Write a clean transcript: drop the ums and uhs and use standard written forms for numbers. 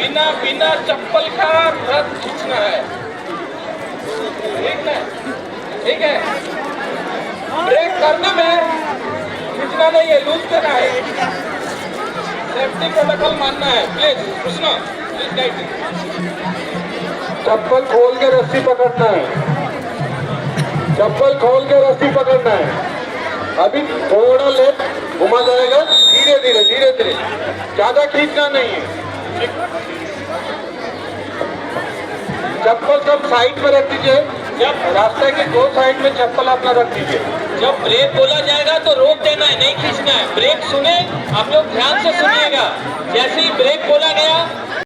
बिना बिना चप्पल का रथ खींचना है, ठीक है? ठीक है, ब्रेक करने में खींचना नहीं है, लूज देना है, सेफ्टी प्रोटोकॉल मानना है। Please Krishna, please guide. चप्पल खोल के रस्सी पकड़ना है, चप्पल खोल के रस्सी पकड़ना है। अभी थोड़ा लेफ्ट घुमा जाएगा, धीरे धीरे धीरे धीरे, ज्यादा खींचना नहीं है। चप्पल सब साइड में रख दीजिए, जब रास्ते के दो साइड में चप्पल अपना रख दीजिए। जब ब्रेक बोला जाएगा तो रोक देना है, नहीं खींचना है। ब्रेक सुने, आप लोग ध्यान से सुनिएगा। जैसे ही ब्रेक बोला गया